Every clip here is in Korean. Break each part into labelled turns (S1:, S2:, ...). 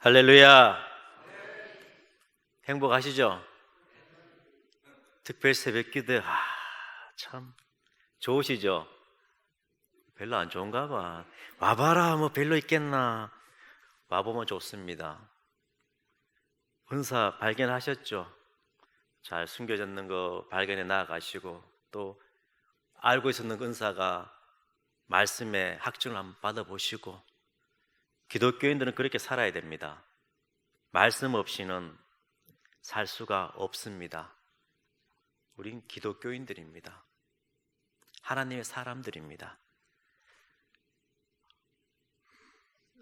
S1: 할렐루야. 행복하시죠? 특별 새벽 기도, 참 좋으시죠? 별로 안 좋은가 봐. 와봐라, 뭐 별로 있겠나. 와보면 좋습니다. 은사 발견하셨죠? 잘 숨겨졌는 거 발견해 나아가시고, 또 알고 있었는 은사가 말씀의 확증을 한번 받아보시고, 기독교인들은 그렇게 살아야 됩니다. 말씀 없이는 살 수가 없습니다. 우린 기독교인들입니다. 하나님의 사람들입니다.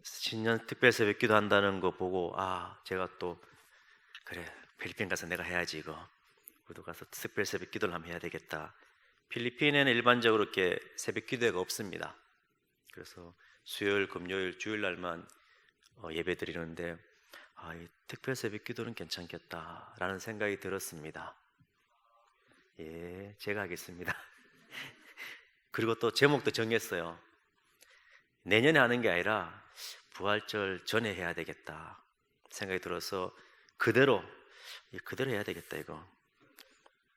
S1: 신년 특별 새벽 기도 한다는 거 보고 제가 또 그래 필리핀 가서 내가 해야지 이거 우리도 가서 특별 새벽 기도를 한번 해야 되겠다. 필리핀에는 일반적으로 이렇게 새벽 기도회가 없습니다. 그래서 수요일, 금요일, 주일날만 예배 드리는데 이 특별 새벽 기도는 괜찮겠다라는 생각이 들었습니다. 예, 제가 하겠습니다. 그리고 또 제목도 정했어요. 내년에 하는 게 아니라 부활절 전에 해야 되겠다 생각이 들어서 그대로 해야 되겠다. 이거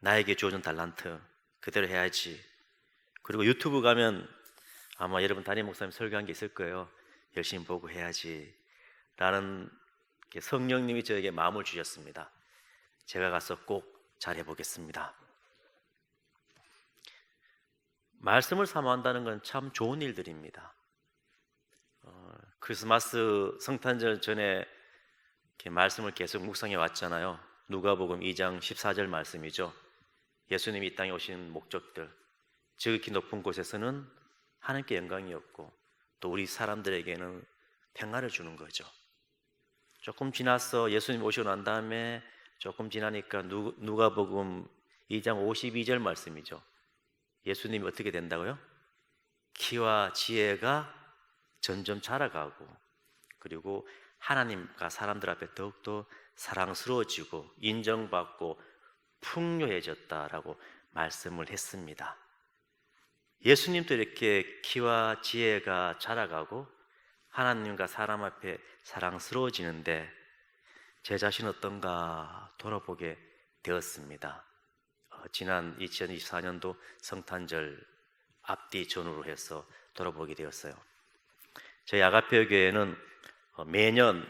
S1: 나에게 주어진 달란트 그대로 해야지. 그리고 유튜브 가면 아마 여러분 담임 목사님 설교한 게 있을 거예요. 열심히 보고 해야지 라는 성령님이 저에게 마음을 주셨습니다. 제가 가서 꼭 잘해보겠습니다. 말씀을 사모한다는 건 참 좋은 일들입니다. 크리스마스 성탄절 전에 이렇게 말씀을 계속 묵상해 왔잖아요. 누가복음 2장 14절 말씀이죠. 예수님이 이 땅에 오신 목적들, 지극히 높은 곳에서는 하나님께 영광이 없고 또 우리 사람들에게는 평안을 주는 거죠. 조금 지나서 예수님 오시고 난 다음에 조금 지나니까 누가복음 2장 52절 말씀이죠. 예수님이 어떻게 된다고요? 키와 지혜가 점점 자라가고 그리고 하나님과 사람들 앞에 더욱더 사랑스러워지고 인정받고 풍요해졌다라고 말씀을 했습니다. 예수님도 이렇게 키와 지혜가 자라가고 하나님과 사람 앞에 사랑스러워지는데 제 자신 어떤가 돌아보게 되었습니다. 지난 2024년도 성탄절 앞뒤 전후로 해서 돌아보게 되었어요. 저희 아가페 교회는 매년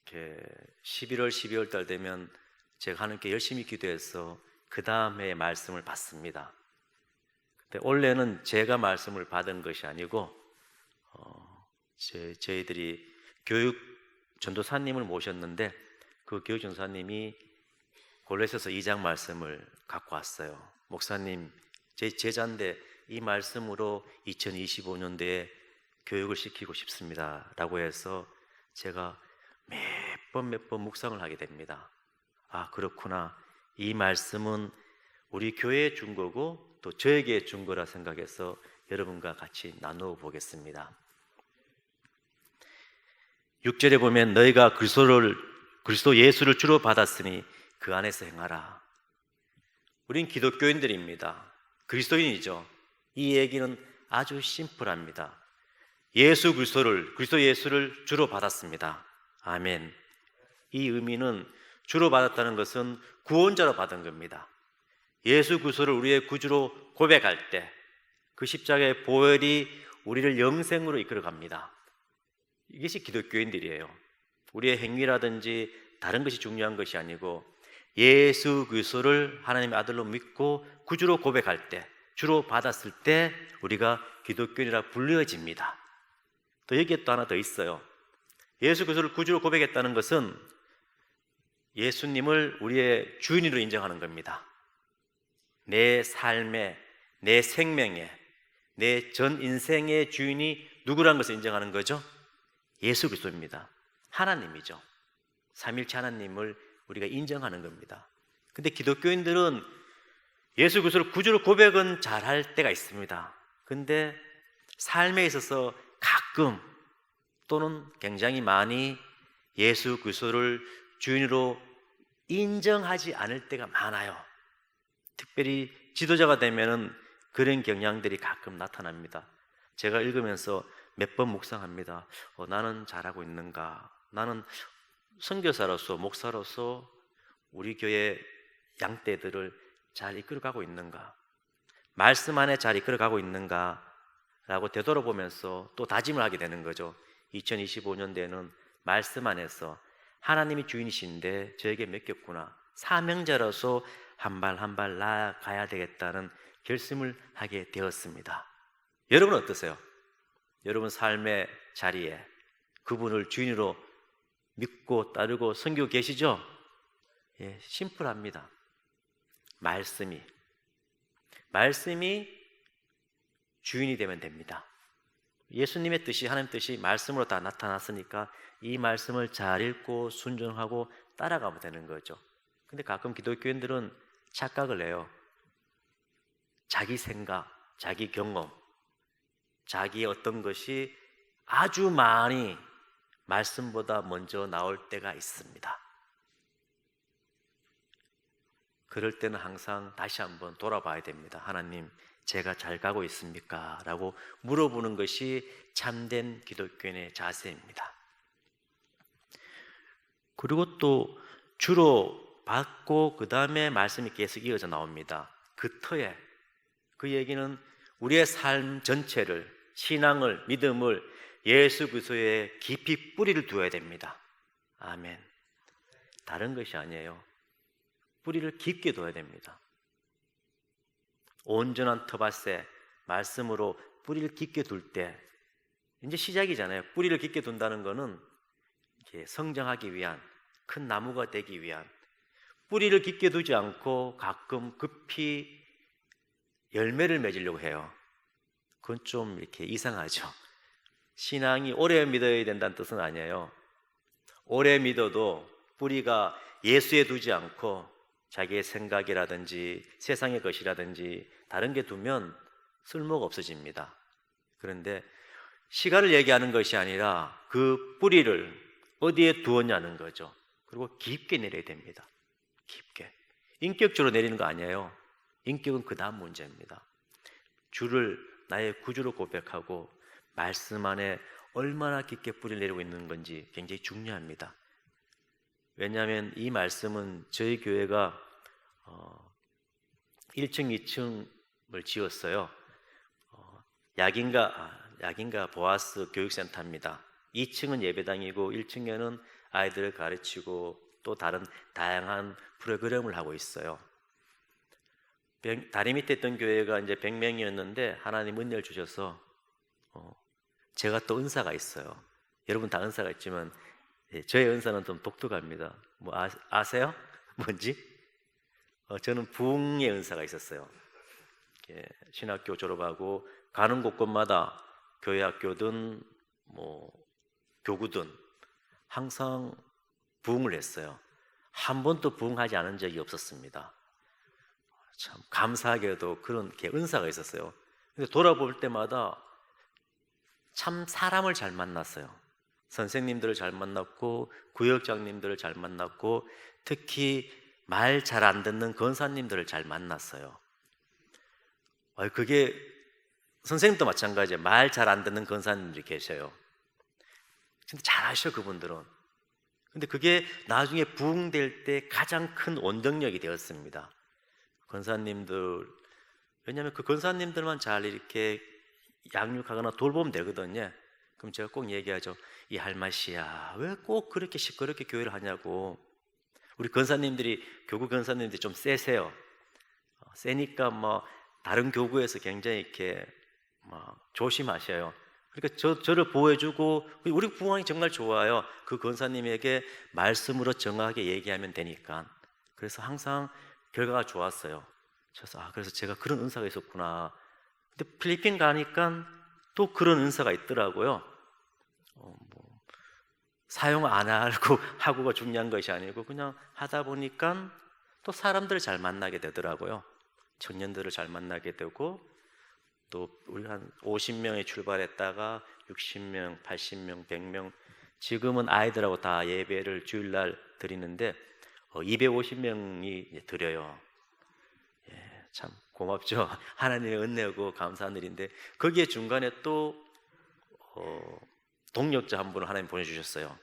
S1: 11월, 12월 달 되면 제가 하나님께 열심히 기도해서 그 다음에 말씀을 받습니다. 근데 올해는 제가 말씀을 받은 것이 아니고 저희들이 교육 전도사님을 모셨는데 그 교육 전도사님이 골로새서 2장 말씀을 갖고 왔어요. 목사님, 제 제자인데 이 말씀으로 2025년도에 교육을 시키고 싶습니다 라고 해서 제가 몇 번 묵상을 하게 됩니다. 그렇구나. 이 말씀은 우리 교회에 준 거고 또 저에게 준 거라 생각해서 여러분과 같이 나누어 보겠습니다. 6절에 보면 너희가 그리스도 예수를 주로 받았으니 그 안에서 행하라. 우린 기독교인들입니다. 그리스도인이죠. 이 얘기는 아주 심플합니다. 그리스도 예수를 주로 받았습니다. 아멘. 이 의미는 주로 받았다는 것은 구원자로 받은 겁니다. 예수 그리스도를 우리의 구주로 고백할 때 그 십자가의 보혈이 우리를 영생으로 이끌어 갑니다. 이것이 기독교인들이에요. 우리의 행위라든지 다른 것이 중요한 것이 아니고 예수 그리스도를 하나님의 아들로 믿고 구주로 고백할 때, 주로 받았을 때 우리가 기독교인이라 불려집니다. 또 여기에 또 하나 더 있어요. 예수 그리스도를 구주로 고백했다는 것은 예수님을 우리의 주인으로 인정하는 겁니다. 내 삶의, 내 생명의, 내 전 인생의 주인이 누구라는 것을 인정하는 거죠? 예수 그리스도입니다. 하나님이죠. 삼일체 하나님을 우리가 인정하는 겁니다. 근데 기독교인들은 예수 그리스도를 구주로 고백은 잘할 때가 있습니다. 근데 삶에 있어서 가끔 또는 굉장히 많이 예수 그리스도를 주인으로 인정하지 않을 때가 많아요. 특별히 지도자가 되면은 그런 경향들이 가끔 나타납니다. 제가 읽으면서 몇 번 묵상합니다. 나는 잘하고 있는가? 나는 선교사로서 목사로서 우리 교회 양떼들을 잘 이끌어가고 있는가? 말씀 안에 잘 이끌어가고 있는가? 라고 되돌아보면서 또 다짐을 하게 되는 거죠. 2025년대에는 말씀 안에서 하나님이 주인이신데 저에게 맡겼구나. 사명자로서 한 발 한 발 나아가야 되겠다는 결심을 하게 되었습니다. 여러분은 어떠세요? 여러분 삶의 자리에 그분을 주인으로 믿고 따르고 섬기고 계시죠? 예, 심플합니다. 말씀이 주인이 되면 됩니다. 예수님의 뜻이, 하나님의 뜻이 말씀으로 다 나타났으니까 이 말씀을 잘 읽고 순종하고 따라가면 되는 거죠. 근데 가끔 기독교인들은 착각을 해요. 자기 생각, 자기 경험, 자기의 어떤 것이 아주 많이 말씀보다 먼저 나올 때가 있습니다. 그럴 때는 항상 다시 한번 돌아봐야 됩니다. 하나님, 제가 잘 가고 있습니까? 라고 물어보는 것이 참된 기독교인의 자세입니다. 그리고 또 주로 받고 그 다음에 말씀이 계속 이어져 나옵니다. 그 터에, 그 얘기는 우리의 삶 전체를, 신앙을, 믿음을 예수 그리스도에 깊이 뿌리를 두어야 됩니다. 아멘. 다른 것이 아니에요. 뿌리를 깊게 둬야 됩니다. 온전한 터밭에 말씀으로 뿌리를 깊게 둘 때 이제 시작이잖아요. 뿌리를 깊게 둔다는 것은 성장하기 위한, 큰 나무가 되기 위한, 뿌리를 깊게 두지 않고 가끔 급히 열매를 맺으려고 해요. 그건 좀 이렇게 이상하죠. 신앙이 오래 믿어야 된다는 뜻은 아니에요. 오래 믿어도 뿌리가 예수에 두지 않고 자기의 생각이라든지 세상의 것이라든지 다른 게 두면 쓸모가 없어집니다. 그런데 시간을 얘기하는 것이 아니라 그 뿌리를 어디에 두었냐는 거죠. 그리고 깊게 내려야 됩니다. 깊게. 인격적으로 내리는 거 아니에요. 인격은 그 다음 문제입니다. 주를 나의 구주로 고백하고 말씀 안에 얼마나 깊게 뿌리를 내리고 있는 건지 굉장히 중요합니다. 왜냐하면 이 말씀은 저희 교회가 1층, 2층을 지었어요. 약인가 보아스 교육센터입니다. 2층은 예배당이고 1층에는 아이들을 가르치고 또 다른 다양한 프로그램을 하고 있어요. 다리 밑에 있던 교회가 이제 100명이었는데 하나님 은혜를 주셔서 제가 또 은사가 있어요. 여러분 다 은사가 있지만 저의 은사는 좀 독특합니다. 뭐 아세요? 뭔지? 저는 부흥의 은사가 있었어요. 신학교 졸업하고 가는 곳곳마다 교회 학교든 뭐 교구든 항상 부흥을 했어요. 한 번도 부흥하지 않은 적이 없었습니다. 참 감사하게도 그런 은사가 있었어요. 근데 돌아볼 때마다 참 사람을 잘 만났어요. 선생님들을 잘 만났고 구역장님들을 잘 만났고 특히 말 잘 안 듣는 권사님들을 잘 만났어요. 그게 선생님도 마찬가지예요. 말 잘 안 듣는 권사님들이 계셔요. 근데 잘 아셔 그분들은. 근데 그게 나중에 부흥될 때 가장 큰 원동력이 되었습니다. 권사님들, 왜냐하면 그 권사님들만 잘 이렇게 양육하거나 돌보면 되거든요. 그럼 제가 꼭 얘기하죠. 이 할맛이야, 왜 꼭 그렇게 시끄럽게 교회를 하냐고. 우리 권사님들이, 교구 권사님들이 좀 세세요. 세니까 뭐 다른 교구에서 굉장히 이렇게 조심하셔요. 그러니까 저를 보호해주고, 우리 부흥이 정말 좋아요. 그 권사님에게 말씀으로 정확하게 얘기하면 되니까. 그래서 항상 결과가 좋았어요. 그래서 제가 그런 은사가 있었구나. 근데 필리핀 가니까 또 그런 은사가 있더라고요. 사용 안 하고가 중요한 것이 아니고 그냥 하다 보니까 또 사람들을 잘 만나게 되더라고요. 청년들을 잘 만나게 되고, 또 우리 한 50명이 출발했다가 60명, 80명, 100명, 지금은 아이들하고 다 예배를 주일날 드리는데 250명이 드려요. 참 고맙죠. 하나님의 은혜고 감사한 일인데, 거기에 중간에 또 동력자 한 분을 하나님 보내주셨어요.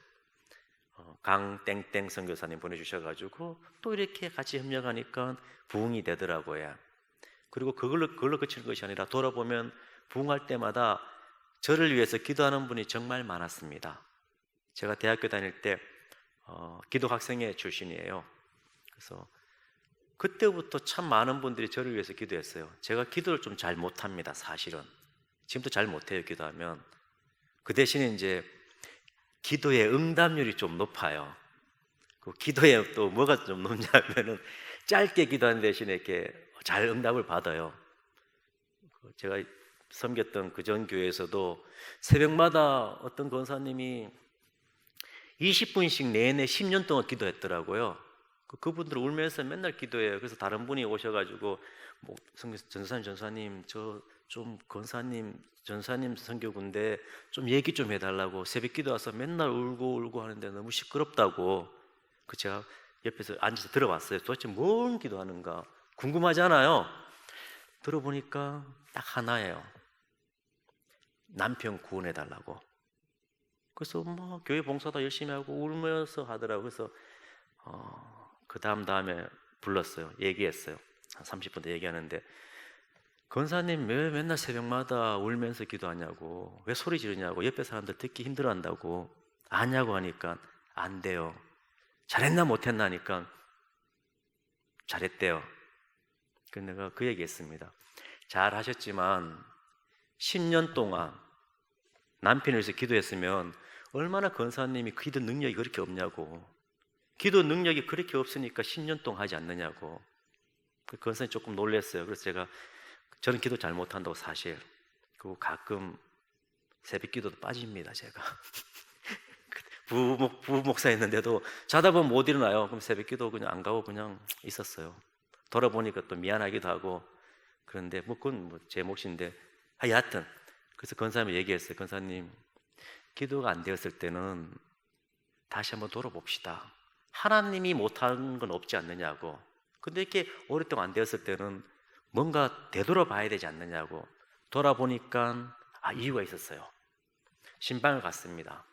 S1: 강땡땡 선교사님 보내주셔가지고 또 이렇게 같이 협력하니까 부흥이 되더라고요. 그리고 그걸로 그치는 것이 아니라 돌아보면 부흥할 때마다 저를 위해서 기도하는 분이 정말 많았습니다. 제가 대학교 다닐 때 기독학생회 출신이에요. 그래서 그때부터 참 많은 분들이 저를 위해서 기도했어요. 제가 기도를 좀 잘 못합니다, 사실은. 지금도 잘 못해요, 기도하면. 그 대신에 이제 기도의 응답률이 좀 높아요. 그 기도에 또 뭐가 좀 높냐면은 짧게 기도하는 대신에 이렇게 잘 응답을 받아요. 제가 섬겼던 그 전 교회에서도 새벽마다 어떤 권사님이 20분씩 내내 10년 동안 기도했더라고요. 그분들 울면서 맨날 기도해요. 그래서 다른 분이 오셔가지고 뭐 전사님 저 좀 권사님 전사님 선교군데 좀 얘기 좀 해달라고 새벽 기도 와서 맨날 울고 하는데 너무 시끄럽다고. 그 제가 옆에서 앉아서 들어봤어요. 도대체 뭔 기도하는가 궁금하잖아요. 들어보니까 딱 하나예요. 남편 구원해달라고. 그래서 뭐 교회 봉사도 열심히 하고 울면서 하더라고요. 그래서 그 다음에 불렀어요. 얘기했어요. 한 30분 더 얘기하는데, 권사님 왜 맨날 새벽마다 울면서 기도하냐고, 왜 소리 지르냐고, 옆에 사람들 듣기 힘들어한다고. 아냐고 하니까 안 돼요. 잘했나 못했나 하니까 잘했대요. 그래서 내가 그 얘기했습니다. 잘하셨지만 10년 동안 남편을 위해서 기도했으면 얼마나 권사님이 기도 능력이 그렇게 없냐고. 기도 능력이 그렇게 없으니까 10년 동안 하지 않느냐고. 그 권사님 조금 놀랐어요. 그래서 저는 기도 잘 못한다고 사실. 그리고 가끔 새벽 기도도 빠집니다, 제가. 부목사였는데도 자다 보면 못 일어나요. 그럼 새벽 기도 그냥 안 가고 그냥 있었어요. 돌아보니까 또 미안하기도 하고. 그런데 그건 제 몫인데 하여튼 그래서 권사님이 얘기했어요. 권사님, 기도가 안 되었을 때는 다시 한번 돌아봅시다. 하나님이 못하는 건 없지 않느냐고. 근데 이렇게 오랫동안 안 되었을 때는 뭔가 되돌아봐야 되지 않느냐고. 돌아보니까 이유가 있었어요. 신방을 갔습니다.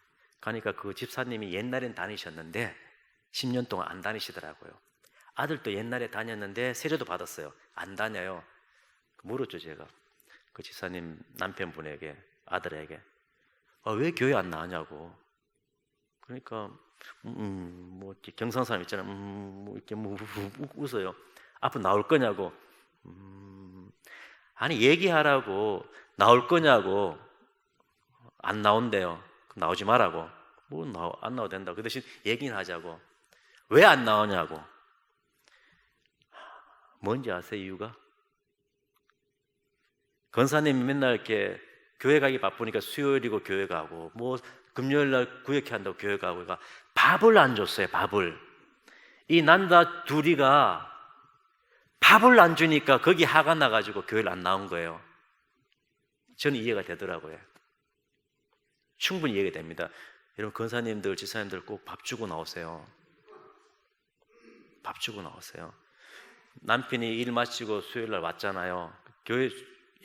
S1: 가니까 그 집사님이 옛날엔 다니셨는데 10년 동안 안 다니시더라고요. 아들도 옛날에 다녔는데 세례도 받았어요. 안 다녀요. 물었죠, 제가. 그 집사님 남편분에게, 아들에게 왜 교회 안 나가냐고. 그러니까 뭐 이렇게 경상도 사람 있잖아요. 뭐 이렇게 웃어요. 앞으로 나올 거냐고. 아니 얘기하라고. 나올 거냐고. 안 나온대요. 그럼 나오지 말라고. 안 나와도 된다고. 그 대신 얘기는 하자고. 왜 안 나오냐고. 뭔지 아세요, 이유가? 권사님이 맨날 이렇게 교회 가기 바쁘니까 수요일이고 교회 가고, 뭐 금요일 날 구역회 한다고 교회 가고, 그러니까 밥을 안 줬어요. 밥을. 이 남자 둘이가 밥을 안 주니까 거기 화가 나가지고 교회를 안 나온 거예요. 저는 이해가 되더라고요. 충분히 이해가 됩니다. 여러분, 권사님들, 지사님들 꼭 밥 주고 나오세요. 밥 주고 나오세요. 남편이 일 마치고 수요일 날 왔잖아요. 교회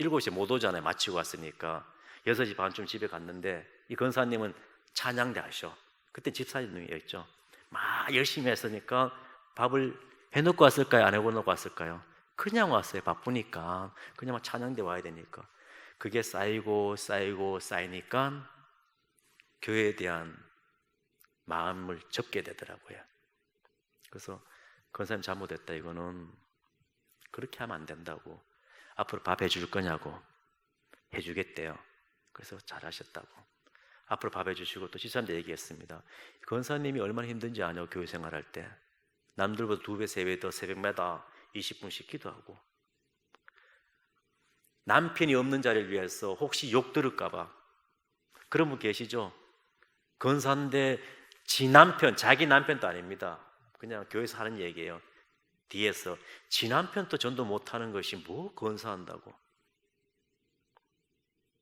S1: 7시에 못 오잖아요. 마치고 왔으니까 6시 반쯤 집에 갔는데 이 권사님은 찬양대 하셔. 그때 집사님이었죠. 막 열심히 했으니까 밥을 해놓고 왔을까요? 안 해놓고 왔을까요? 그냥 왔어요. 바쁘니까. 그냥 막 찬양대 와야 되니까. 그게 쌓이니까 교회에 대한 마음을 접게 되더라고요. 그래서 권사님 잘못했다. 이거는 그렇게 하면 안 된다고. 앞으로 밥 해줄 거냐고. 해주겠대요. 그래서 잘하셨다고. 앞으로 밥 해주시고 또 지사님도 얘기했습니다. 권사님이 얼마나 힘든지 아냐고. 교회 생활할 때 남들보다 2배, 3배 더 새벽마다 20분씩 기도하고, 남편이 없는 자리를 위해서 혹시 욕 들을까봐. 그런 분 계시죠? 권사인데 자기 남편도 아닙니다. 그냥 교회에서 하는 얘기예요. 뒤에서 지 남편도 전도 못하는 것이 뭐 권사한다고.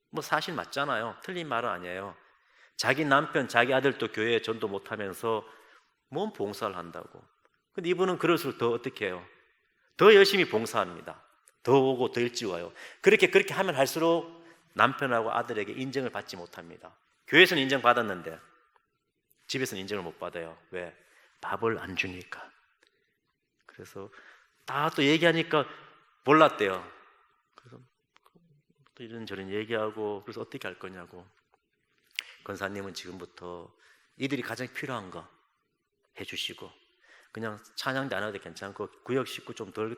S1: 뭐 사실 맞잖아요. 틀린 말은 아니에요. 자기 남편, 자기 아들도 교회에 전도 못하면서 뭔 봉사를 한다고. 근데 이분은 그럴수록 더 어떻게 해요? 더 열심히 봉사합니다. 더 오고 더 일찍 와요. 그렇게 하면 할수록 남편하고 아들에게 인정을 받지 못합니다. 교회에서는 인정받았는데 집에서는 인정을 못 받아요. 왜? 밥을 안 주니까. 그래서 다 또 얘기하니까 몰랐대요. 그래서 또 이런저런 얘기하고, 그래서 어떻게 할 거냐고. 권사님은 지금부터 이들이 가장 필요한 거 해주시고, 그냥 찬양대 안 해도 괜찮고 구역 식구 좀 덜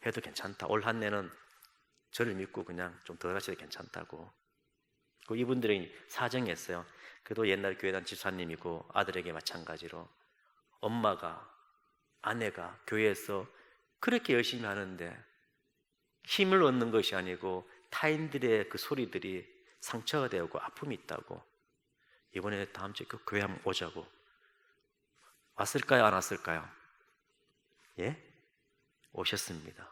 S1: 해도 괜찮다. 올 한 해는 저를 믿고 그냥 좀 덜 하셔도 괜찮다고. 그 이분들이 사정했어요. 그래도 옛날 교회단 집사님이고 아들에게 마찬가지로 엄마가, 아내가 교회에서 그렇게 열심히 하는데 힘을 얻는 것이 아니고 타인들의 그 소리들이 상처가 되고 아픔이 있다고. 이번에 다음 주에 그 교회 한번 오자고. 왔을까요? 안 왔을까요? 예? 오셨습니다.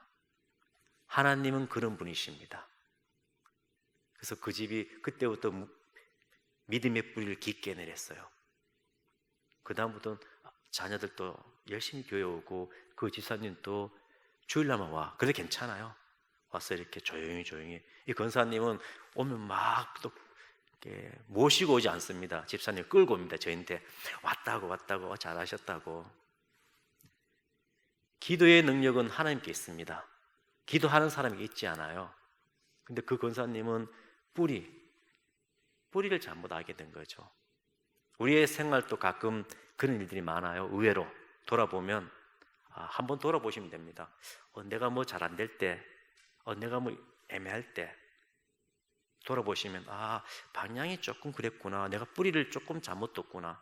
S1: 하나님은 그런 분이십니다. 그래서 그 집이 그때부터 믿음의 뿌리를 깊게 내렸어요. 그 다음부터는 자녀들도 열심히 교회 오고, 그 집사님도 주일날만 와. 그래도 괜찮아요. 와서 이렇게 조용히. 이 권사님은 오면 막 또 모시고 오지 않습니다. 집사님 끌고 옵니다. 저희한테 왔다고 잘하셨다고. 기도의 능력은 하나님께 있습니다. 기도하는 사람이 있지 않아요. 근데 그 권사님은 뿌리를 잘못 알게 된 거죠. 우리의 생활도 가끔 그런 일들이 많아요. 의외로 돌아보면 한번 돌아보시면 됩니다. 내가 뭐 잘 안 될 때, 내가 뭐 애매할 때 돌아보시면 방향이 조금 그랬구나. 내가 뿌리를 조금 잘못 뒀구나.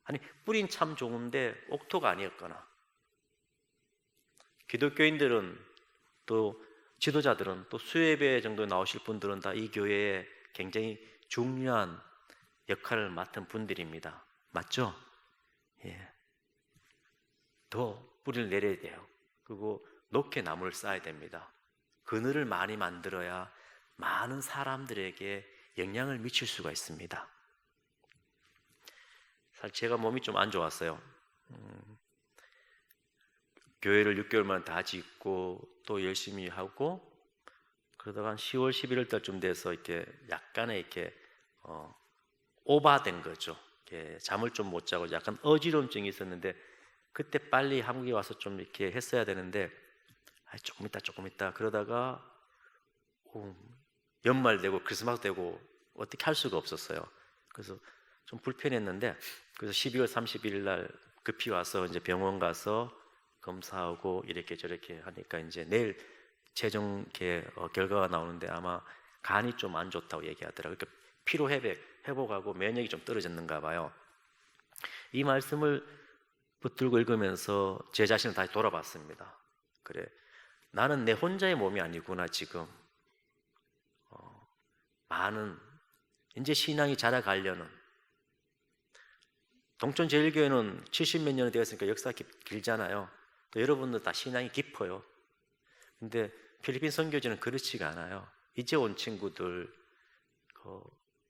S1: 아니, 뿌리는 참 좋은데 옥토가 아니었거나. 기독교인들은 또 지도자들은 또 수예배 정도 나오실 분들은 다 이 교회에 굉장히 중요한 역할을 맡은 분들입니다. 맞죠? 예. 더 뿌리를 내려야 돼요. 그리고 높게 나무를 쌓아야 됩니다. 그늘을 많이 만들어야 많은 사람들에게 영향을 미칠 수가 있습니다. 사실 제가 몸이 좀 안 좋았어요. 교회를 6개월만 다 짓고 또 열심히 하고, 그러다가 한 10월, 11월 달쯤 돼서 이렇게 약간의 이렇게 오바된 거죠. 이렇게 잠을 좀 못 자고 약간 어지러움증이 있었는데, 그때 빨리 한국에 와서 좀 이렇게 했어야 되는데 조금 있다 그러다가 연말 되고 크리스마스 되고 어떻게 할 수가 없었어요. 그래서 좀 불편했는데, 그래서 12월 31일 날 급히 와서 이제 병원 가서 검사하고 이렇게 저렇게 하니까 이제 내일 최종 결과가 나오는데 아마 간이 좀 안 좋다고 얘기하더라고요. 그러니까 피로 회복하고 면역이 좀 떨어졌는가 봐요. 이 말씀을 붙들고 읽으면서 제 자신을 다시 돌아봤습니다. 그래, 나는 내 혼자의 몸이 아니구나. 지금 많은 이제 신앙이 자라가려는, 동천제일교회는 70몇 년이 되었으니까 역사가 길잖아요. 또 여러분들 다 신앙이 깊어요. 근데 필리핀 선교지는 그렇지가 않아요. 이제 온 친구들,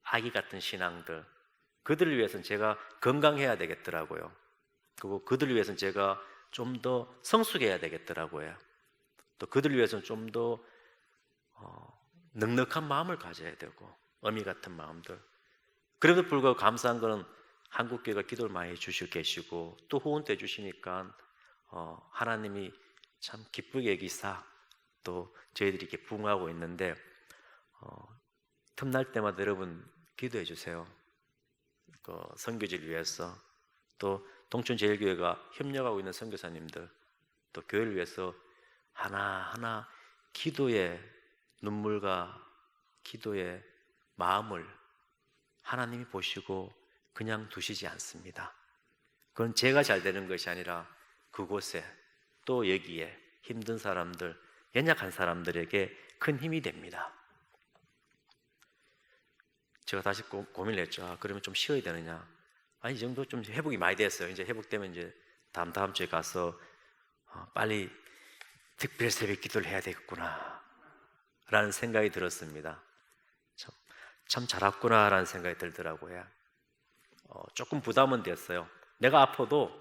S1: 아기 같은 신앙들, 그들을 위해서는 제가 건강해야 되겠더라고요. 그리고 그들을 위해서는 제가 좀 더 성숙해야 되겠더라고요. 또 그들을 위해서는 좀 더 넉넉한 마음을 가져야 되고, 어미 같은 마음들. 그래도 불구하고 감사한 거는 한국교회가 기도를 많이 해주시고 계시고 또 후원도 해주시니까 하나님이 참 기쁘게 여기사 또 저희들이 이렇게 부응하고 있는데, 틈날 때마다 여러분 기도해 주세요. 선교지를 위해서, 또 동천제일교회가 협력하고 있는 선교사님들, 또 교회를 위해서 하나하나 기도의 눈물과 기도의 마음을 하나님이 보시고 그냥 두시지 않습니다. 그건 제가 잘 되는 것이 아니라 그곳에 또 여기에 힘든 사람들, 연약한 사람들에게 큰 힘이 됩니다. 제가 다시 고민을 했죠. 그러면 좀 쉬어야 되느냐? 이 정도 좀 회복이 많이 됐어요. 이제 회복되면 이제 다음 주에 가서 빨리 특별 새벽 기도를 해야 되겠구나 라는 생각이 들었습니다. 참 잘했구나 라는 생각이 들더라고요. 조금 부담은 됐어요. 내가 아파도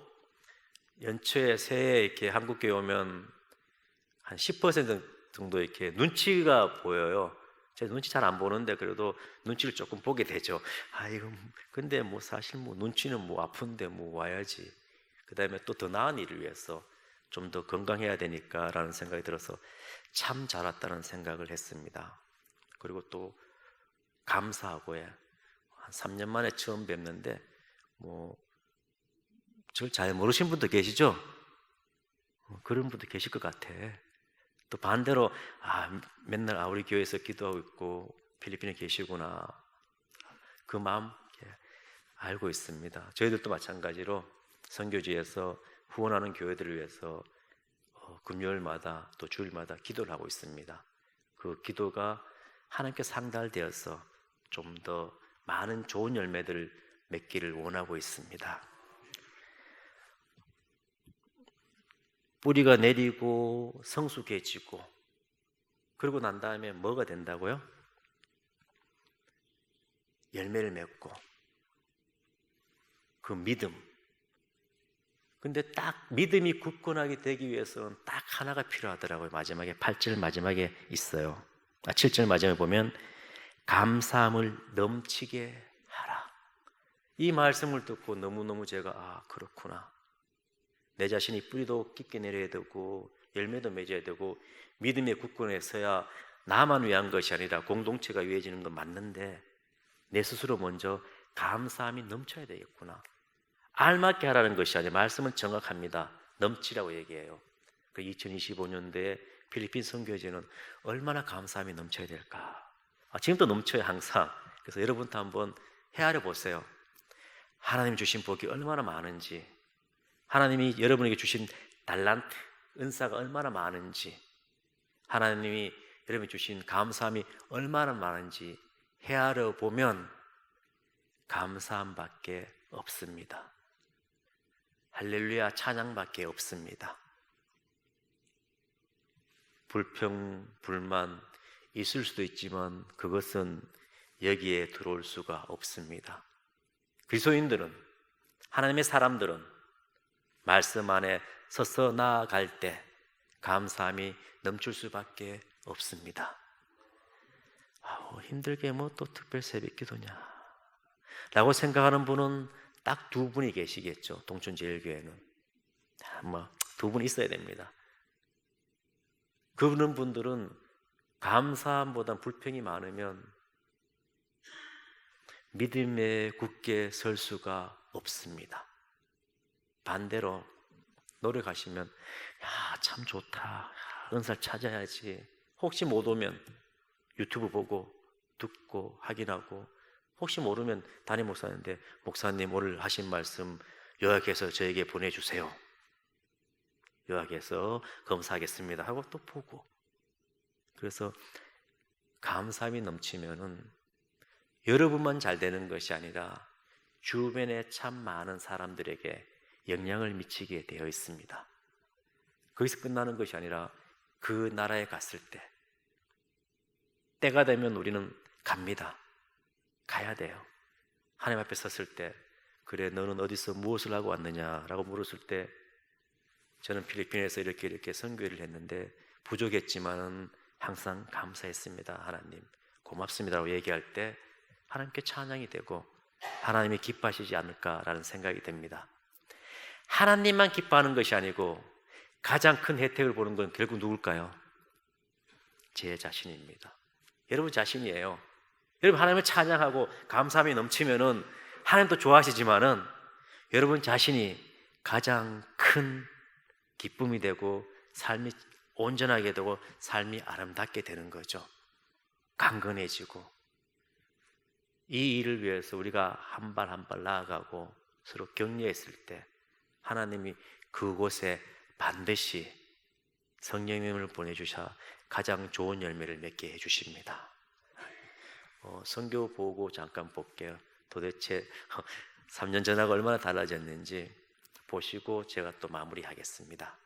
S1: 연초에 새해에 이렇게 한국교회 오면 한 10% 정도 이렇게 눈치가 보여요. 제가 눈치 잘 안 보는데 그래도 눈치를 조금 보게 되죠. 이거 근데 뭐 사실 뭐 눈치는 뭐 아픈데 뭐 와야지. 그 다음에 또 더 나은 일을 위해서 좀 더 건강해야 되니까라는 생각이 들어서 참 잘 왔다는 생각을 했습니다. 그리고 또 감사하고요. 한 3년 만에 처음 뵙는데 뭐 저를 잘 모르신 분도 계시죠? 그런 분도 계실 것 같아. 또 반대로 맨날 우리 교회에서 기도하고 있고 필리핀에 계시구나, 그 마음 알고 있습니다. 저희들도 마찬가지로 선교지에서 후원하는 교회들을 위해서 금요일마다 또 주일마다 기도를 하고 있습니다. 그 기도가 하나님께 상달되어서 좀 더 많은 좋은 열매들을 맺기를 원하고 있습니다. 뿌리가 내리고 성숙해지고 그러고 난 다음에 뭐가 된다고요? 열매를 맺고 그 믿음. 근데 딱 믿음이 굳건하게 되기 위해서는 딱 하나가 필요하더라고요. 마지막에 8절 마지막에 있어요. 7절 마지막에 보면 감사함을 넘치게 하라. 이 말씀을 듣고 너무너무 제가 그렇구나. 내 자신이 뿌리도 깊게 내려야 되고 열매도 맺어야 되고 믿음의 굳건에 서야 나만 위한 것이 아니라 공동체가 위해지는 건 맞는데 내 스스로 먼저 감사함이 넘쳐야 되겠구나. 알맞게 하라는 것이 아니라 말씀은 정확합니다. 넘치라고 얘기해요. 그 2025년도에 필리핀 선교제는 얼마나 감사함이 넘쳐야 될까. 지금도 넘쳐요, 항상. 그래서 여러분도 한번 헤아려 보세요. 하나님 주신 복이 얼마나 많은지, 하나님이 여러분에게 주신 달란트, 은사가 얼마나 많은지, 하나님이 여러분에게 주신 감사함이 얼마나 많은지 헤아려 보면 감사함밖에 없습니다. 할렐루야 찬양밖에 없습니다. 불평, 불만 있을 수도 있지만 그것은 여기에 들어올 수가 없습니다. 그리스도인들은, 하나님의 사람들은 말씀 안에 서서 나아갈 때 감사함이 넘칠 수밖에 없습니다. 힘들게 뭐 또 특별 새벽 기도냐 라고 생각하는 분은 딱 두 분이 계시겠죠. 동춘제일교회는 두 분 있어야 됩니다. 그런 분들은 감사함보다 불평이 많으면 믿음에 굳게 설 수가 없습니다. 반대로 노력하시면 참 좋다, 은사를 찾아야지, 혹시 못 오면 유튜브 보고 듣고 확인하고, 혹시 모르면 담임 목사인데 목사님 오늘 하신 말씀 요약해서 저에게 보내주세요, 요약해서 검사하겠습니다 하고 또 보고. 그래서 감사함이 넘치면은 여러분만 잘 되는 것이 아니라 주변에 참 많은 사람들에게 영향을 미치게 되어 있습니다. 거기서 끝나는 것이 아니라 그 나라에 갔을 때 때가 되면 우리는 갑니다. 가야 돼요. 하나님 앞에 섰을 때 그래 너는 어디서 무엇을 하고 왔느냐라고 물었을 때 저는 필리핀에서 이렇게 선교를 했는데 부족했지만은 항상 감사했습니다. 하나님 고맙습니다라고 얘기할 때 하나님께 찬양이 되고 하나님이 기뻐하시지 않을까라는 생각이 됩니다. 하나님만 기뻐하는 것이 아니고 가장 큰 혜택을 보는 건 결국 누굴까요? 제 자신입니다. 여러분 자신이에요. 여러분 하나님을 찬양하고 감사함이 넘치면은 하나님도 좋아하시지만은 여러분 자신이 가장 큰 기쁨이 되고 삶이 온전하게 되고 삶이 아름답게 되는 거죠. 강건해지고. 이 일을 위해서 우리가 한 발 한 발 나아가고 서로 격려했을 때 하나님이 그곳에 반드시 성령님을 보내주셔 가장 좋은 열매를 맺게 해주십니다. 선교 보고 잠깐 볼게요. 도대체 3년 전하고 얼마나 달라졌는지 보시고 제가 또 마무리하겠습니다.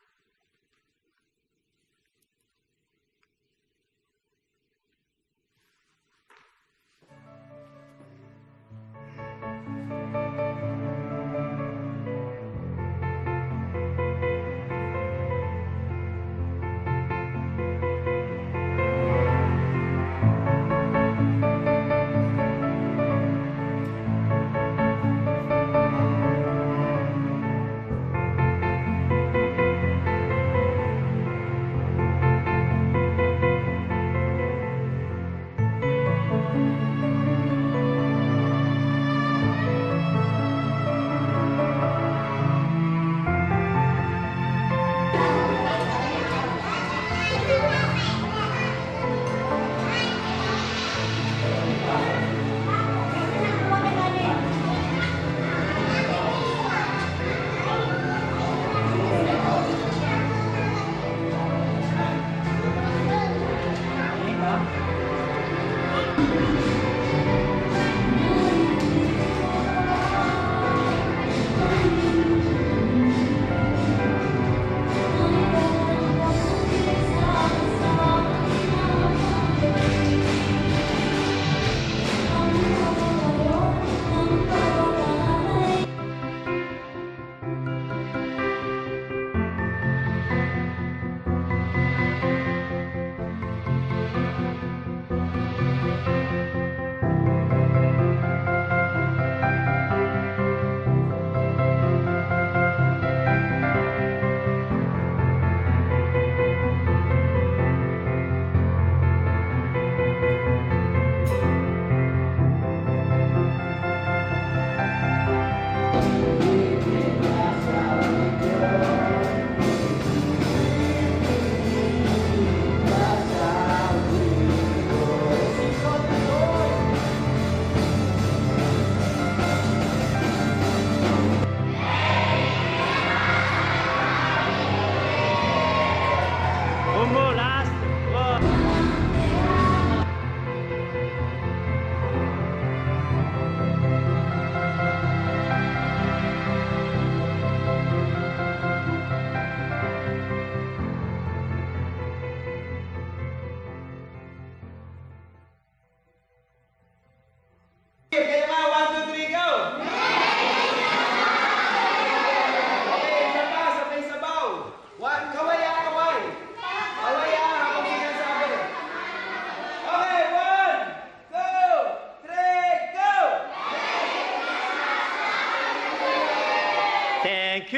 S1: 땡큐.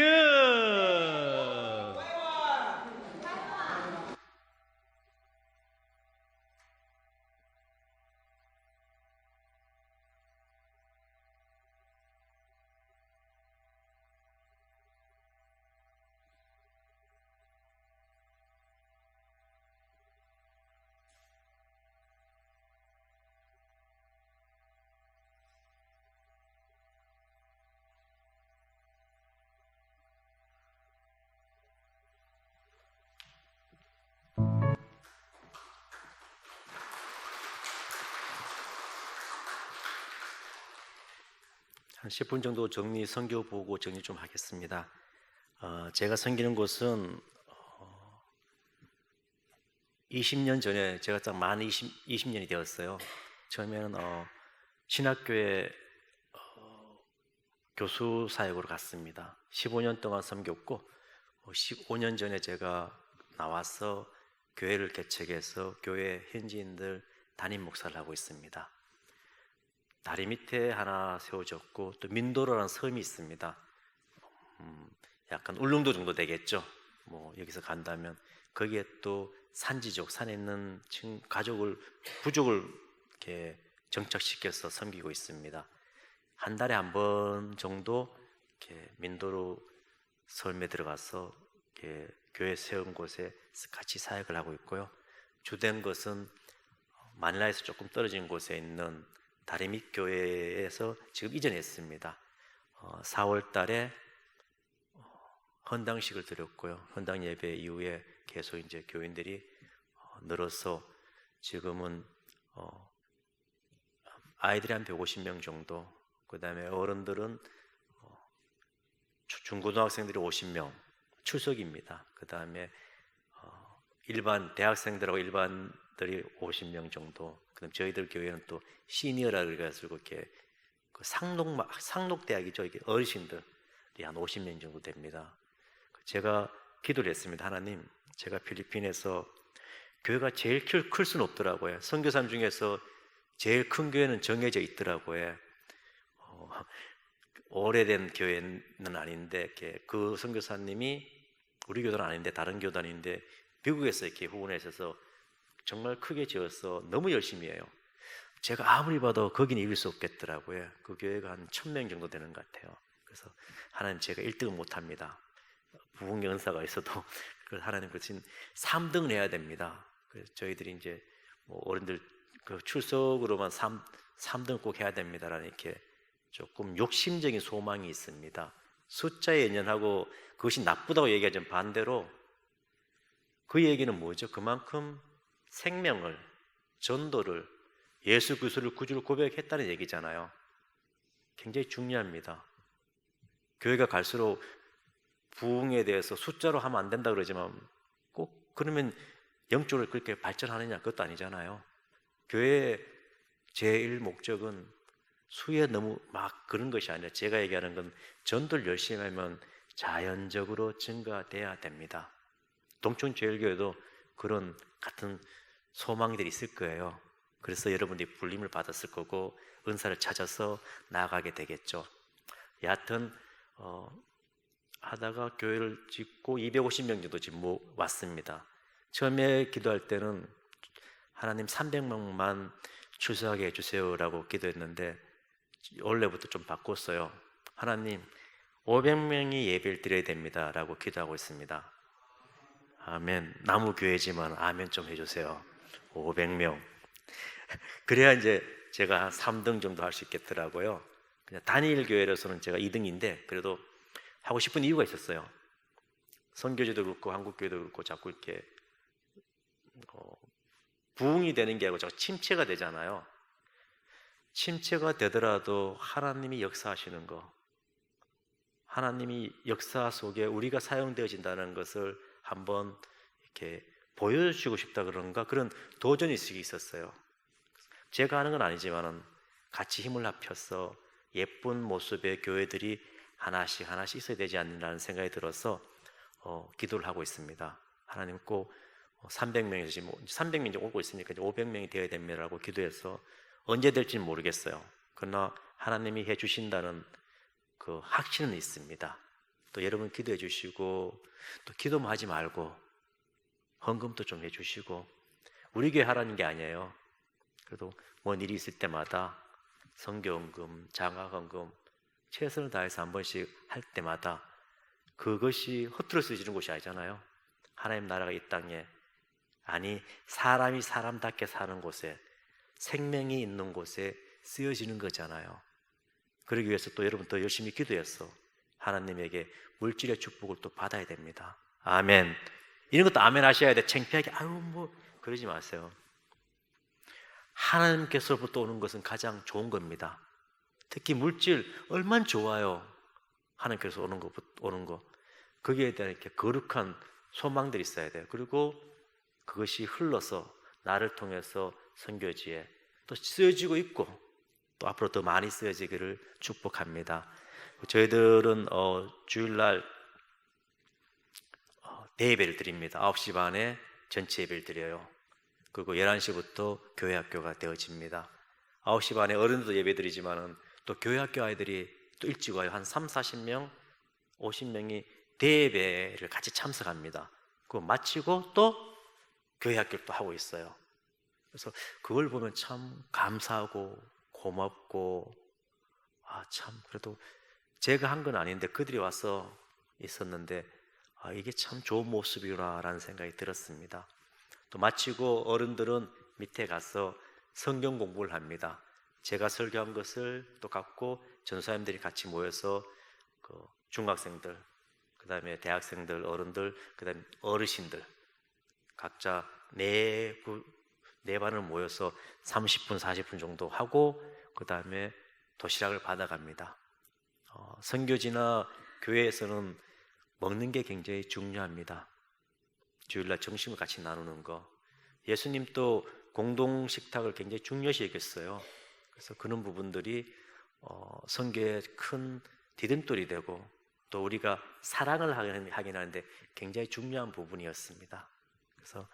S1: 한 10분 정도 성교 보고 정리 좀 하겠습니다. 제가 섬기는 곳은 20년 전에 제가 딱 만 20년이 되었어요. 처음에는 신학교에 교수 사역으로 갔습니다. 15년 동안 섬겼고 15년 전에 제가 나와서 교회를 개척해서 교회 현지인들 담임 목사를 하고 있습니다. 다리 밑에 하나 세워졌고 또 민도로라는 섬이 있습니다. 약간 울릉도 정도 되겠죠. 뭐 여기서 간다면 거기에 또 산지족, 산에 있는 부족을 이렇게 정착시켜서 섬기고 있습니다. 한 달에 한 번 정도 이렇게 민도로 섬에 들어가서 이렇게 교회 세운 곳에 같이 사역을 하고 있고요. 주된 것은 마닐라에서 조금 떨어진 곳에 있는 다리밑 교회에서 지금 이전했습니다. 4월 달에 헌당식을 드렸고요. 헌당 예배 이후에 계속 이제 교인들이 늘어서 지금은 아이들이 한 150명 정도, 그 다음에 어른들은 중고등학생들이 50명 출석입니다. 그 다음에 일반 대학생들하고 일반들이 50명 정도. 그럼 저희들 교회는 또 시니어라 그래가지고 이렇게 그 상록대학이죠. 이게 어르신들이 한 50명 정도 됩니다. 제가 기도를 했습니다. 하나님, 제가 필리핀에서 교회가 제일 클 수는 없더라고요. 선교사님 중에서 제일 큰 교회는 정해져 있더라고요. 오래된 교회는 아닌데 그 선교사님이 우리 교단은 아닌데 다른 교단인데 미국에서 이렇게 후원하셔서 정말 크게 지어서 너무 열심히 해요. 제가 아무리 봐도 거기는 이길 수 없겠더라고요. 그 교회가 한 1000명 정도 되는 것 같아요. 그래서 하나님, 제가 1등은 못합니다. 부흥의 은사가 있어도 하나님 그렇진 3등을 해야 됩니다. 그래서 저희들이 이제 뭐 어른들 그 출석으로만 3등 꼭 해야 됩니다라는 이렇게 조금 욕심적인 소망이 있습니다. 숫자에 연연하고 그것이 나쁘다고 얘기하자면 반대로 그 얘기는 뭐죠? 그만큼 생명을, 전도를, 예수 그리스도를 구주로 고백했다는 얘기잖아요. 굉장히 중요합니다. 교회가 갈수록 부흥에 대해서 숫자로 하면 안 된다 그러지만 꼭 그러면 영적으로 그렇게 발전하느냐? 그것도 아니잖아요. 교회의 제일 목적은 수에 너무 막 그런 것이 아니라 제가 얘기하는 건 전도를 열심히 하면 자연적으로 증가돼야 됩니다. 동촌제일교회도 그런 같은 소망들이 있을 거예요. 그래서 여러분들이 불림을 받았을 거고 은사를 찾아서 나아가게 되겠죠. 여하튼 하다가 교회를 짓고 250명 정도 지금 왔습니다. 처음에 기도할 때는 하나님 300명만 출석하게 해주세요라고 기도했는데 원래부터 좀 바꿨어요. 하나님 500명이 예배를 드려야 됩니다 라고 기도하고 있습니다. 아멘. 나무 교회지만 아멘 좀 해주세요. 500명. 그래야 이제 제가 한 3등 정도 할 수 있겠더라고요. 그냥 단일 교회로서는 제가 2등인데 그래도 하고 싶은 이유가 있었어요. 선교제도 그렇고 한국교회도 그렇고 자꾸 이렇게 부흥이 되는 게 아니고 자꾸 침체가 되잖아요. 침체가 되더라도 하나님이 역사하시는 거, 하나님이 역사 속에 우리가 사용되어진다는 것을 한번 이렇게 보여주고 싶다 그런 도전이 있었어요. 제가 하는 건 아니지만은 같이 힘을 합쳐서 예쁜 모습의 교회들이 하나씩 있어야 되지 않는다는 생각이 들어서 기도를 하고 있습니다. 하나님 꼭 300명에서 지금 300명이 이제 오고 있으니까 이제 500명이 되어야 됩니다라고 기도해서 언제 될지는 모르겠어요. 그러나 하나님이 해주신다는 그 확신은 있습니다. 또 여러분 기도해 주시고 또 기도만 하지 말고 헌금도 좀 해주시고 우리 교회 하라는 게 아니에요. 그래도 뭔 일이 있을 때마다 선교헌금, 장학헌금 최선을 다해서 한 번씩 할 때마다 그것이 허투루 쓰여지는 곳이 아니잖아요. 하나님 나라가 이 땅에 아니 사람이 사람답게 사는 곳에 생명이 있는 곳에 쓰여지는 거잖아요. 그러기 위해서 또 여러분 더 열심히 기도해서 하나님에게 물질의 축복을 또 받아야 됩니다. 아멘. 이런 것도 아멘 하셔야 돼. 창피하게 아유 뭐 그러지 마세요. 하나님께서부터 오는 것은 가장 좋은 겁니다. 특히 물질 얼마나 좋아요. 하나님께서 오는 거 거기에 대한 이렇게 거룩한 소망들이 있어야 돼요. 그리고 그것이 흘러서 나를 통해서 선교지에 또 쓰여지고 있고 또 앞으로 더 많이 쓰여지기를 축복합니다. 저희들은 주일날 대예배를 드립니다. 9시 반에 전체 예배를 드려요. 그리고 11시부터 교회학교가 되어집니다. 9시 반에 어른들도 예배 드리지만은 또 교회학교 아이들이 또 일찍 와요. 한 3, 40명, 50명이 대예배를 같이 참석합니다. 그거 마치고 또 교회학교를 또 하고 있어요. 그래서 그걸 보면 참 감사하고 고맙고 참 그래도 제가 한 건 아닌데 그들이 와서 있었는데 이게 참 좋은 모습이구나라는 생각이 들었습니다. 또 마치고 어른들은 밑에 가서 성경 공부를 합니다. 제가 설교한 것을 또 갖고 전사님들이 같이 모여서 그 중학생들, 그 다음에 대학생들, 어른들, 그 다음에 어르신들 각자 네 반을 모여서 30분, 40분 정도 하고 그 다음에 도시락을 받아갑니다. 선교지나 교회에서는 먹는 게 굉장히 중요합니다. 주일날 점심을 같이 나누는 거. 예수님도 공동 식탁을 굉장히 중요시 여겼어요. 그래서 그런 부분들이 선교에 큰 디딤돌이 되고 또 우리가 사랑을 하긴 하는데 굉장히 중요한 부분이었습니다. 그래서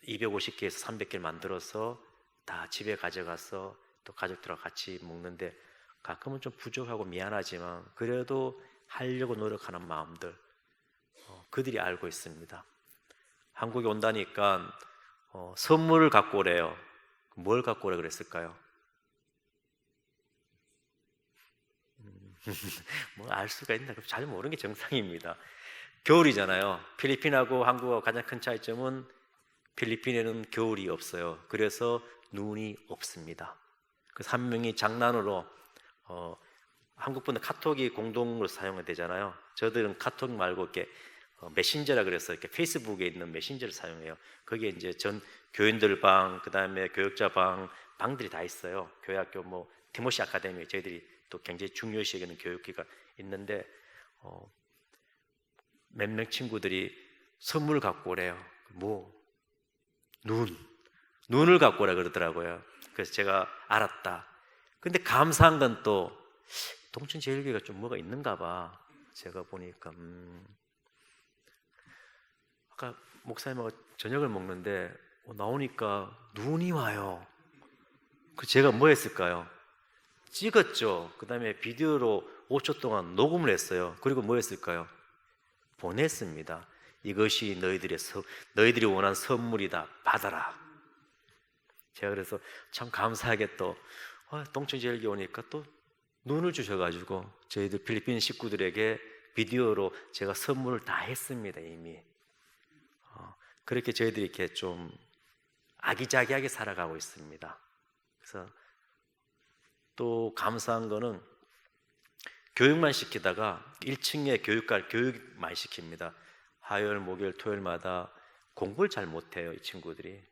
S1: 250개에서 300개를 만들어서 다 집에 가져가서 또 가족들하고 같이 먹는데 가끔은 좀 부족하고 미안하지만 그래도 하려고 노력하는 마음들 그들이 알고 있습니다. 한국에 온다니까 선물을 갖고 오래요. 뭘 갖고 오래 그랬을까요? 뭐 알 수가 있나? 잘 모르는 게 정상입니다. 겨울이잖아요. 필리핀하고 한국하고 가장 큰 차이점은 필리핀에는 겨울이 없어요. 그래서 눈이 없습니다. 그래서 한 명이 장난으로 한국 분들 카톡이 공동으로 사용이 되잖아요. 저들은 카톡 말고 이렇게 메신저라 그래서 이렇게 페이스북에 있는 메신저를 사용해요. 거기에 이제 전 교인들 방, 그 다음에 교육자 방들이 다 있어요. 교회학교 뭐 티모시 아카데미 저희들이 또 굉장히 중요시 여기는 교육기가 있는데 몇 명 친구들이 선물 갖고 오래요. 눈을 갖고 오라 그러더라고요. 그래서 제가 알았다. 근데 감사한 건 또 동천제일교회가 좀 뭐가 있는가 봐. 제가 보니까 아까 목사님하고 저녁을 먹는데 나오니까 눈이 와요. 그 제가 뭐 했을까요? 찍었죠. 그 다음에 비디오로 5초 동안 녹음을 했어요. 그리고 뭐 했을까요? 보냈습니다. 이것이 너희들이 원한 선물이다. 받아라. 제가 그래서 참 감사하게 또 동천제일교회 오니까 또 눈을 주셔가지고 저희들 필리핀 식구들에게 비디오로 제가 선물을 다 했습니다. 이미 그렇게 저희들이 이렇게 좀 아기자기하게 살아가고 있습니다. 그래서 또 감사한 거는 교육만 시키다가 1층에 교육과를 교육만 시킵니다. 화요일, 목요일, 토요일마다 공부를 잘 못해요. 이 친구들이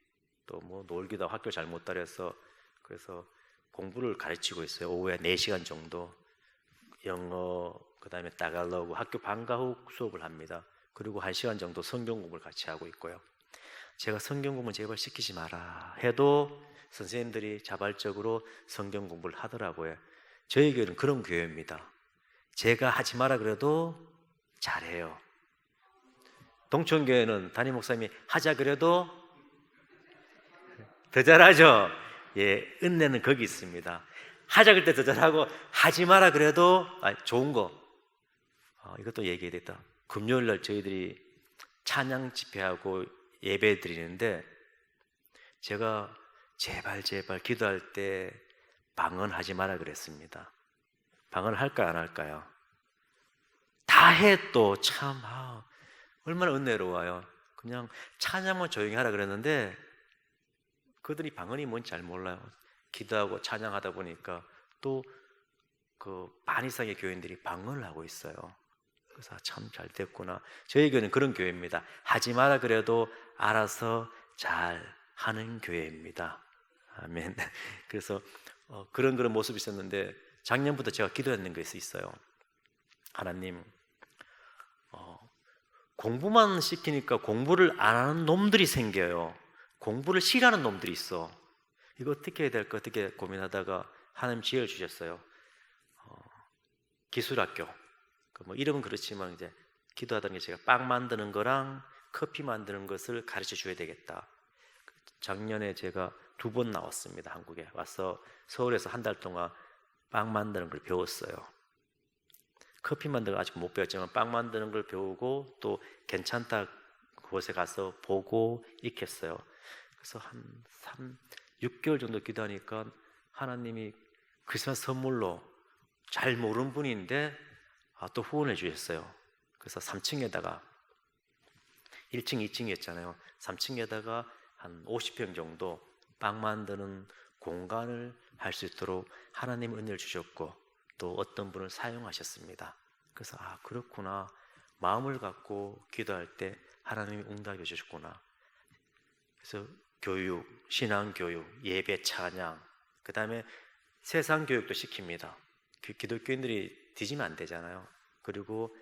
S1: 또 뭐 놀기도 하고 학교 잘 못 다녀서 그래서 공부를 가르치고 있어요. 오후에 4시간 정도 영어, 그 다음에 따갈로그 학교 방과 후 수업을 합니다. 그리고 1시간 정도 성경 공부를 같이 하고 있고요. 제가 성경 공부 제발 시키지 마라 해도 선생님들이 자발적으로 성경 공부를 하더라고요. 저희 교회는 그런 교회입니다. 제가 하지 마라 그래도 잘해요. 동천교회는 담임 목사님이 하자 그래도 더 잘하죠. 예, 은혜는 거기 있습니다. 하자 그럴 때 더 잘하고 하지 마라 그래도 좋은 거 이것도 얘기해야 되겠다. 금요일 날 저희들이 찬양 집회하고 예배 드리는데 제가 제발 기도할 때 방언하지 마라 그랬습니다. 방언을 할까요, 안 할까요? 다 해도 참 얼마나 은혜로워요. 그냥 찬양만 조용히 하라 그랬는데 그들이 방언이 뭔지 잘 몰라요. 기도하고 찬양하다 보니까 또 그 반 이상의 교인들이 방언을 하고 있어요. 그래서 참 잘 됐구나. 저희 교회는 그런 교회입니다. 하지 마라 그래도 알아서 잘 하는 교회입니다. 아멘. 그래서 그런 모습이 있었는데 작년부터 제가 기도했는 것이 있어요. 하나님, 공부만 시키니까 공부를 안 하는 놈들이 생겨요. 공부를 싫어하는 놈들이 있어. 이거 어떻게 해야 될까 어떻게 고민하다가 하나님 지혜를 주셨어요. 기술학교. 뭐 이름은 그렇지만 이제 기도하던 게 제가 빵 만드는 거랑 커피 만드는 것을 가르쳐 줘야 되겠다. 작년에 제가 2번 나왔습니다. 한국에 와서 서울에서 한 달 동안 빵 만드는 걸 배웠어요. 커피 만드는 걸 아직 못 배웠지만 빵 만드는 걸 배우고 또 괜찮다 그곳에 가서 보고 익혔어요. 그래서 한 6개월 정도 기도하니까 하나님이 크리스마스 선물로 잘 모르는 분인데 또 후원해 주셨어요. 그래서 3층에다가 1층, 2층이었잖아요. 3층에다가 한 50평 정도 빵 만드는 공간을 할 수 있도록 하나님 은혜를 주셨고 또 어떤 분을 사용하셨습니다. 그래서 그렇구나. 마음을 갖고 기도할 때 하나님이 응답해 주셨구나. 그래서 교육, 신앙교육, 예배 찬양, 그 다음에 세상 교육도 시킵니다. 기독교인들이 뒤지면 안 되잖아요. 그리고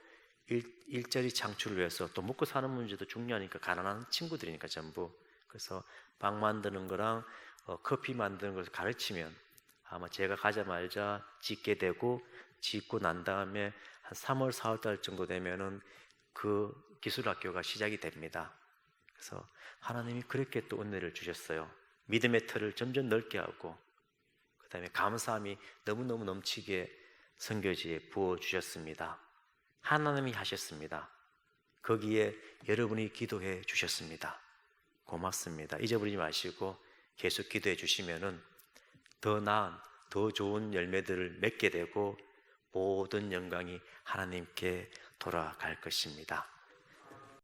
S1: 일자리 창출을 위해서 또 먹고 사는 문제도 중요하니까 가난한 친구들이니까 전부. 그래서 빵 만드는 거랑 커피 만드는 것을 가르치면 아마 제가 가자마자 짓게 되고 짓고 난 다음에 한 3월, 4월 달 정도 되면은 그 기술학교가 시작이 됩니다. 그래서 하나님이 그렇게 또 은혜를 주셨어요. 믿음의 틀을 점점 넓게 하고 그 다음에 감사함이 너무너무 넘치게 선교지에 부어주셨습니다. 하나님이 하셨습니다. 거기에 여러분이 기도해 주셨습니다. 고맙습니다. 잊어버리지 마시고 계속 기도해 주시면은 더 나은, 더 좋은 열매들을 맺게 되고 모든 영광이 하나님께 돌아갈 것입니다.